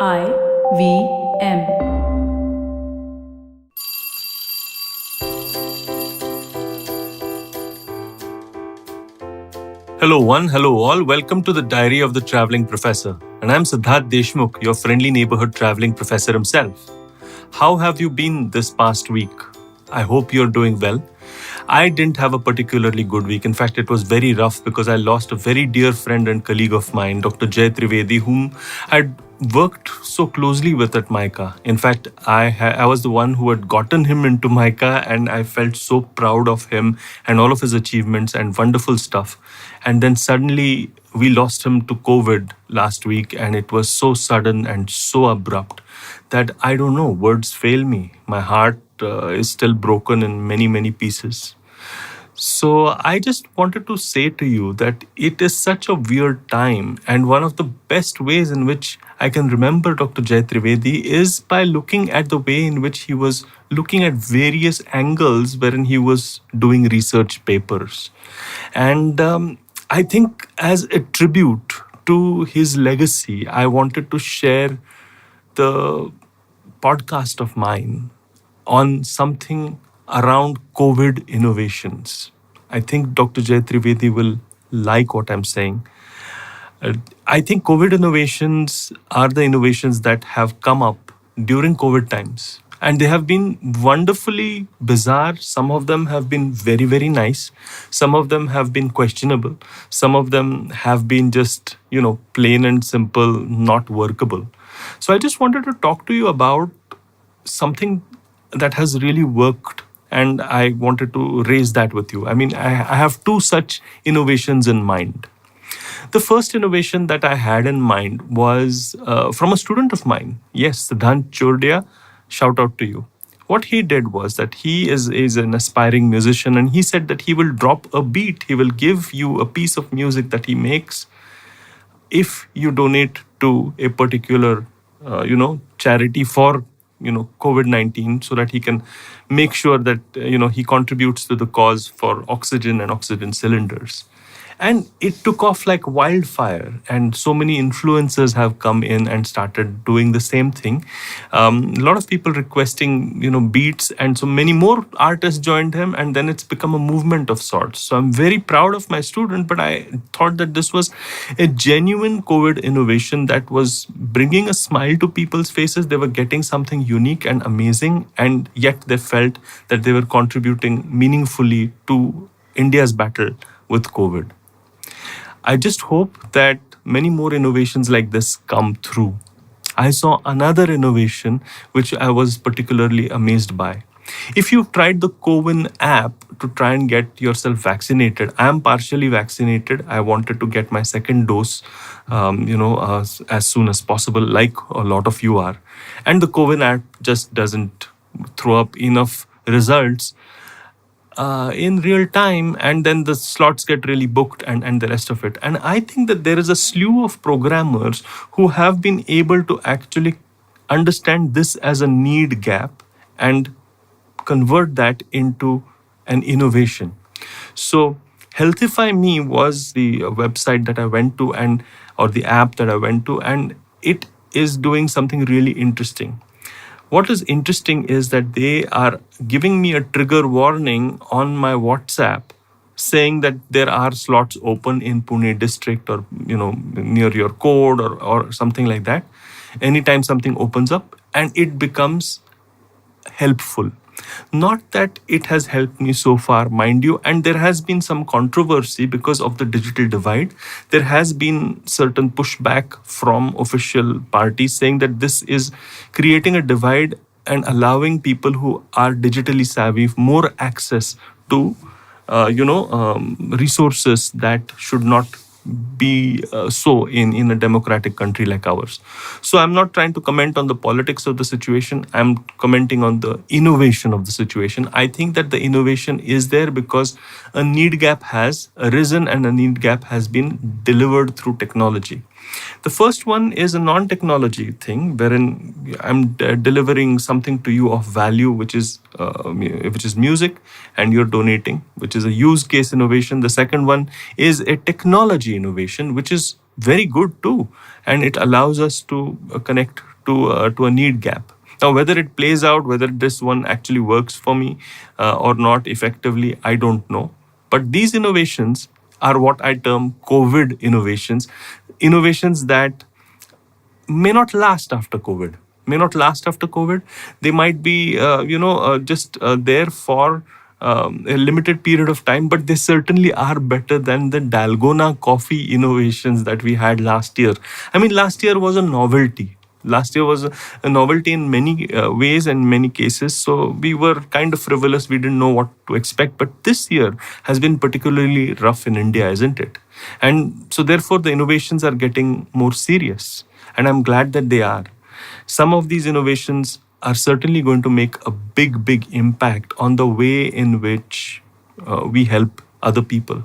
I V M. Hello, one, hello, all. Welcome to the Diary of the Traveling Professor. And I'm Siddharth Deshmukh, your friendly neighborhood traveling professor himself. How have you been this past week? I hope you're doing well. I didn't have a particularly good week. In fact, it was very rough because I lost a very dear friend and colleague of mine, Dr. Jay Trivedi, whom I'd worked so closely with at MICA. In fact, I was the one who had gotten him into MICA, and I felt so proud of him and all of his achievements and wonderful stuff. And then suddenly we lost him to COVID last week, and it was so sudden and so abrupt that I don't know, words fail me. My heart is still broken in many, many pieces. So I just wanted to say to you that it is such a weird time, and one of the best ways in which I can remember Dr. Jay Trivedi is by looking at the way in which he was looking at various angles wherein he was doing research papers. And I think as a tribute to his legacy, I wanted to share the podcast of mine on something around COVID innovations. I think Dr. Jay Trivedi will like what I'm saying. I think COVID innovations are the innovations that have come up during COVID times. And they have been wonderfully bizarre. Some of them have been very, very nice. Some of them have been questionable. Some of them have been just, plain and simple, not workable. So I just wanted to talk to you about something that has really worked, and I wanted to raise that with you. I mean, I have two such innovations in mind. The first innovation that I had in mind was from a student of mine. Yes, Siddhant Chordia, shout out to you. What he did was that he is an aspiring musician, and he said that he will drop a beat. He will give you a piece of music that he makes if you donate to a particular, charity for COVID-19, so that he can make sure that he contributes to the cause for oxygen and oxygen cylinders. And it took off like wildfire, and so many influencers have come in and started doing the same thing. A lot of people requesting beats, and so many more artists joined him, and then it's become a movement of sorts. So I'm very proud of my student, but I thought that this was a genuine COVID innovation that was bringing a smile to people's faces. They were getting something unique and amazing, and yet they felt that they were contributing meaningfully to India's battle with COVID. I just hope that many more innovations like this come through. I saw another innovation which I was particularly amazed by. If you've tried the Cowin app to try and get yourself vaccinated, I am partially vaccinated. I wanted to get my second dose, as soon as possible, like a lot of you are. And the Cowin app just doesn't throw up enough results in real time, and then the slots get really booked, and the rest of it. And I think that there is a slew of programmers who have been able to actually understand this as a need gap and convert that into an innovation. So Healthify Me was the website that I went to, and or the app that I went to, and it is doing something really interesting. What is interesting is that they are giving me a trigger warning on my WhatsApp saying that there are slots open in Pune district, or near your code, or something like that. Anytime something opens up, and it becomes helpful. Not that it has helped me so far, mind you, and there has been some controversy because of the digital divide. There has been certain pushback from official parties saying that this is creating a divide and allowing people who are digitally savvy more access to resources that should not be so in a democratic country like ours. So I'm not trying to comment on the politics of the situation. I'm commenting on the innovation of the situation. I think that the innovation is there because a need gap has arisen, and a need gap has been delivered through technology. The first one is a non-technology thing, wherein I'm delivering something to you of value, which is music, and you're donating, which is a use case innovation. The second one is a technology innovation, which is very good too, and it allows us to connect to a need gap. Now, whether it plays out, whether this one actually works for me or not effectively, I don't know. But these innovations are what I term COVID innovations, innovations that may not last after COVID. May not last after COVID. They might be, just there for a limited period of time, but they certainly are better than the Dalgona coffee innovations that we had last year. I mean, last year was a novelty. Last year was a novelty in many ways and many cases. So we were kind of frivolous. We didn't know what to expect. But this year has been particularly rough in India, isn't it? And so therefore, the innovations are getting more serious. And I'm glad that they are. Some of these innovations are certainly going to make a big, big impact on the way in which we help other people.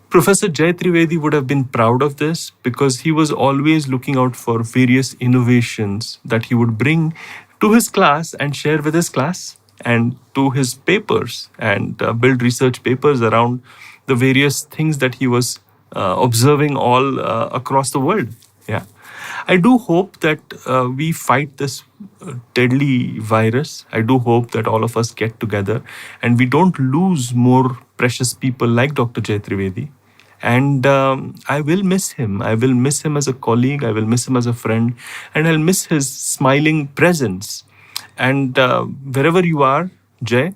Professor Jay Trivedi would have been proud of this because he was always looking out for various innovations that he would bring to his class and share with his class, and to his papers, and build research papers around the various things that he was observing all across the world. Yeah. I do hope that we fight this deadly virus. I do hope that all of us get together and we don't lose more precious people like Dr. Jay Trivedi. And I will miss him. I will miss him as a colleague. I will miss him as a friend. And I'll miss his smiling presence. And wherever you are, Jay,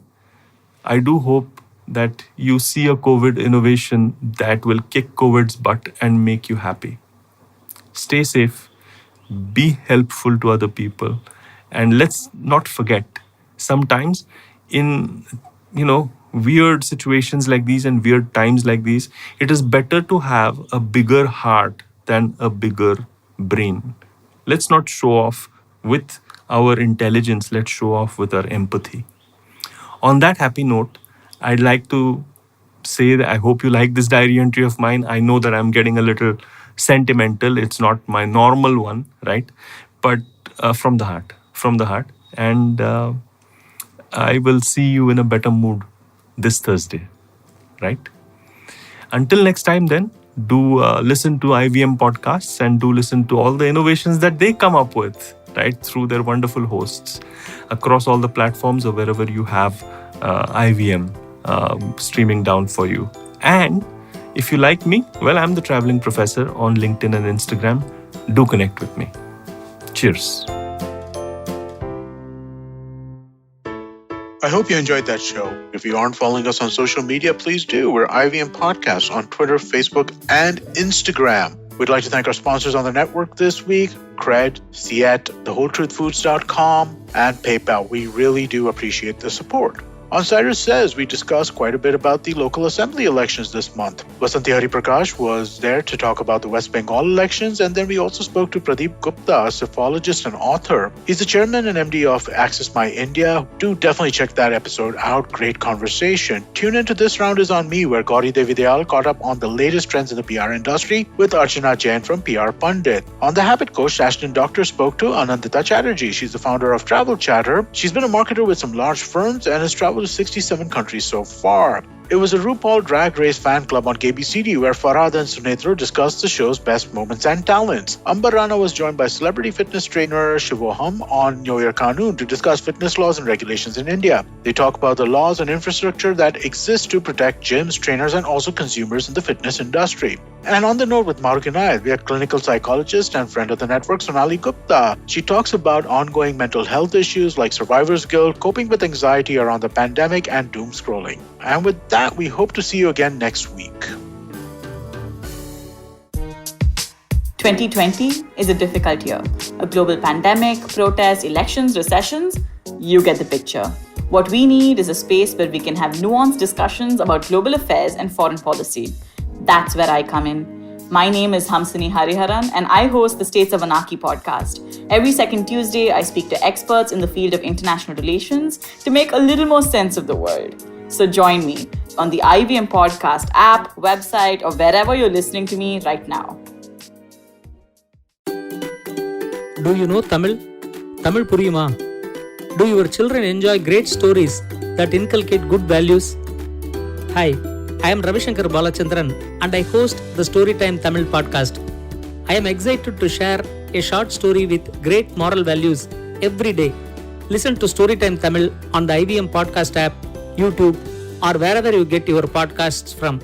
I do hope that you see a COVID innovation that will kick COVID's butt and make you happy. Stay safe. Be helpful to other people. And let's not forget, sometimes in, weird situations like these and weird times like these, it is better to have a bigger heart than a bigger brain. Let's not show off with our intelligence. Let's show off with our empathy. On that happy note, I'd like to say that I hope you like this diary entry of mine. I know that I'm getting a little sentimental. It's not my normal one, right? But from the heart. And I will see you in a better mood this Thursday, right? Until next time then, do listen to IVM podcasts and do listen to all the innovations that they come up with, right? Through their wonderful hosts across all the platforms or wherever you have IVM streaming down for you. And if you like me, well, I'm the Traveling Professor on LinkedIn and Instagram. Do connect with me. Cheers. I hope you enjoyed that show. If you aren't following us on social media, please do. We're IVM Podcasts on Twitter, Facebook, and Instagram. We'd like to thank our sponsors on the network this week, Cred, Ciet, TheWholeTruthFoods.com, and PayPal. We really do appreciate the support. On Cyrus Says, we discussed quite a bit about the local assembly elections this month. Vasanti Hariprakash was there to talk about the West Bengal elections, and then we also spoke to Pradeep Gupta, a psephologist and author. He's the chairman and MD of Access My India. Do definitely check that episode out. Great conversation. Tune into This Round Is On Me, where Gauri Devi Dayal caught up on the latest trends in the PR industry with Archana Jain from PR Pundit. On The Habit Coach, Ashton Doctor spoke to Anandita Chatterjee. She's the founder of Travel Chatter. She's been a marketer with some large firms and has traveled to 67 countries so far. It was a RuPaul Drag Race fan club on KBCD where Farhad and Sunetro discussed the show's best moments and talents. Amber Rana was joined by celebrity fitness trainer Shivoham on Know Your Kanun to discuss fitness laws and regulations in India. They talk about the laws and infrastructure that exist to protect gyms, trainers, and also consumers in the fitness industry. And on the note with Maruk Inayat, we have clinical psychologist and friend of the network, Sonali Gupta. She talks about ongoing mental health issues like survivor's guilt, coping with anxiety around the pandemic, and doom scrolling. And with that, we hope to see you again next week. 2020 is a difficult year. A global pandemic, protests, elections, recessions. You get the picture. What we need is a space where we can have nuanced discussions about global affairs and foreign policy. That's where I come in. My name is Hamsini Hariharan, and I host the States of Anarchy podcast. Every second Tuesday, I speak to experts in the field of international relations to make a little more sense of the world. So join me on the IVM podcast app, website, or wherever you're listening to me right now. Do you know Tamil? Tamil Puriyuma? Do your children enjoy great stories that inculcate good values? Hi, I am Ravishankar Balachandran and I host the Storytime Tamil podcast. I am excited to share a short story with great moral values every day. Listen to Storytime Tamil on the IVM Podcast app, YouTube, or wherever you get your podcasts from.